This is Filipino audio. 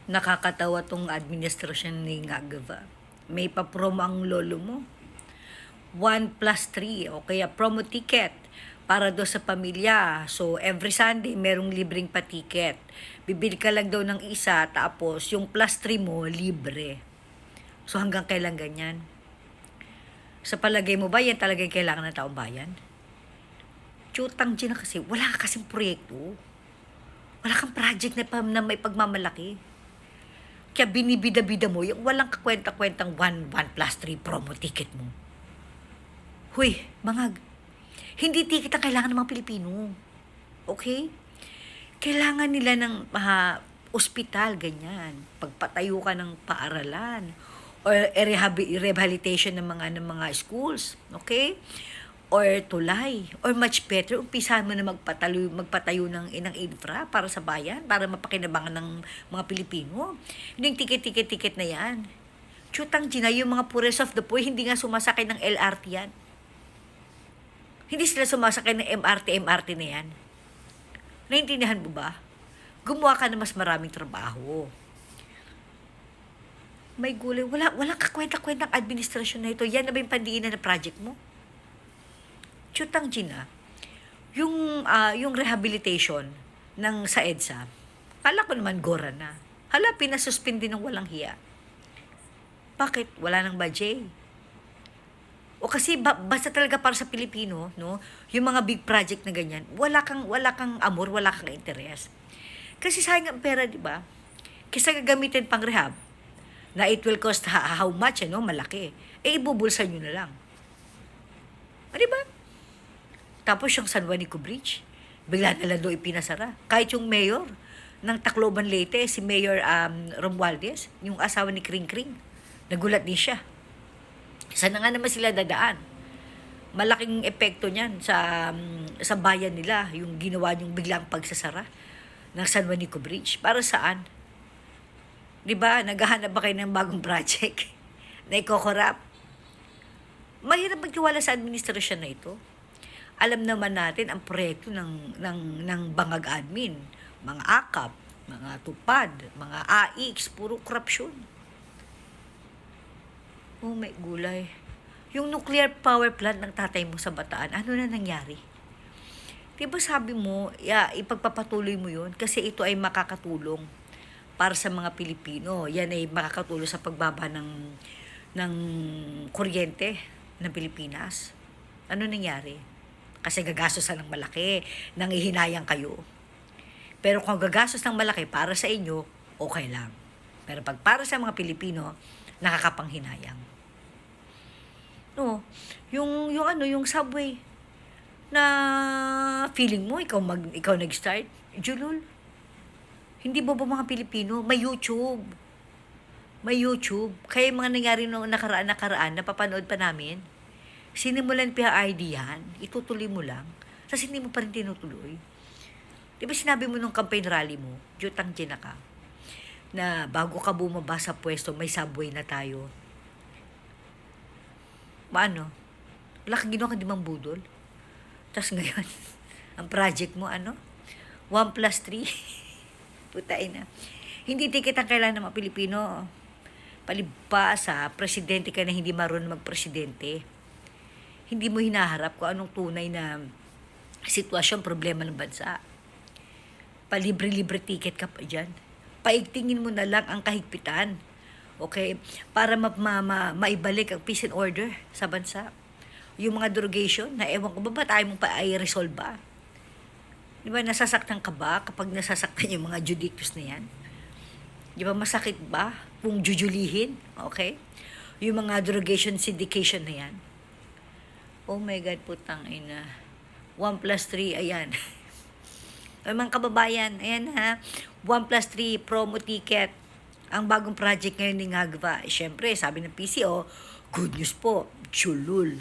Nakakatawa tong administrasyon ni Ngagva. May pa-promo ang lolo mo. 1+3 o kaya promo ticket para do sa pamilya. So, every Sunday, merong libreng pa-ticket. Bibili ka lang daw ng isa, tapos yung +3 mo, libre. So, hanggang kailan ganyan? Sa palagay mo ba, yan talaga yung kailangan ng taong bayan? Chutang dyan na kasi, wala ka kasing proyekto. Wala kang project na may pagmamalaki. Kaya binibida-bida mo, yung walang kakwenta-kwentang 1+3 promo ticket mo. Huy, hindi ticket ang kailangan ng mga Pilipino. Okay? Kailangan nila ng ospital, ganyan. Pagpatayo ka ng paaralan. Or rehabilitation ng mga schools. Okay? Or tulay. Or much better, umpisahan mo na magpatayo ng infra para sa bayan, para mapakinabangan ng mga Pilipino. Hindi yung ticket na yan. Chutang Gina, yung mga poorest of the poor, hindi nga sumasakay ng LRT yan. Hindi sila sumasakay ng MRT na yan. Naintindihan mo ba? Gumawa ka na mas maraming trabaho. May gulay. Wala kakwenta-kwentang administrasyon na ito. Yan na ba yung pandiinan na project mo? Chutang Gina, yung rehabilitation sa EDSA, kala ko naman gora na. Hala, pinasuspindi ng walang hiya. Bakit? Wala nang budget. O kasi basta talaga para sa Pilipino, no? Yung mga big project na ganyan, wala kang amor, wala kang interes. Kasi sayang ang pera, di ba? Kisa gagamitin pang rehab, na it will cost how much, malaki. Ibubulsa nyo na lang. Di ba? Tapos yung San Juanico Bridge, bigla na lang doon ipinasara. Kahit yung mayor ng Tacloban Leyte, si Mayor Romualdez, yung asawa ni Kring Kring, nagulat din siya. Saan na nga naman sila dadaan? Malaking epekto niyan sa bayan nila, yung ginawa niyong biglang pagsasara ng San Juanico Bridge. Para saan? Di ba? Naghahanap ba kayo ng bagong project na ikokorap? Mahirap magtiwala sa administrasyon na ito. Alam naman natin ang proyekto ng bangag admin, mga akap, mga tupad, mga AIX, puro korupsyon. Oh my gulay. Yung nuclear power plant ng tatay mo sa Bataan, ano na nangyari? Diba sabi mo, ipagpapatuloy mo yun kasi ito ay makakatulong para sa mga Pilipino. Yan ay makakatulong sa pagbaba ng kuryente ng Pilipinas. Ano nangyari? Kasi gagastos ng malaki, nangihinayang kayo. Pero kung gagastos ng malaki para sa inyo, okay lang. Pero pag para sa mga Pilipino, nakakapanghinayang. No, yung subway na feeling mo ikaw nag-start, julul. Hindi ba mga Pilipino may YouTube? May YouTube. Kaya yung mga nangyari nung nakaraan napapanood pa namin. Sinimulan PRD yan, itutuloy mo lang. Tapos hindi mo pa rin tinutuloy. Di ba sinabi mo nung campaign rally mo, Jutang Gina ka, na bago ka bumaba sa pwesto, may subway na tayo. Maano? Wala kang ginawa kang dimang budol. Tapos ngayon, ang project mo, 1+3. Putain na. Hindi ticket ang kailangan ng mga Pilipino. Palibasa, presidente ka na hindi marunong magpresidente. Hindi mo hinaharap kung anong tunay na sitwasyon, problema ng bansa. Palibre-libre ticket ka pa dyan. Paigtingin mo na lang ang kahigpitan. Okay? Para maibalik ang peace and order sa bansa. Yung mga derogation, na ewan ko ba tayo mong pa-resolve ba? Di ba, nasasaktan ka ba kapag nasasaktan yung mga judicus na yan? Di ba, masakit ba kung jujulihin? Okay? Yung mga derogation syndication na yan. Oh my God, putang ina. 1+3, ayan. Ay, mga kababayan, ayan ha. 1+3 promo ticket. Ang bagong project ngayon ni Ngagva. Siyempre, sabi ng PCO, good news po, chulul.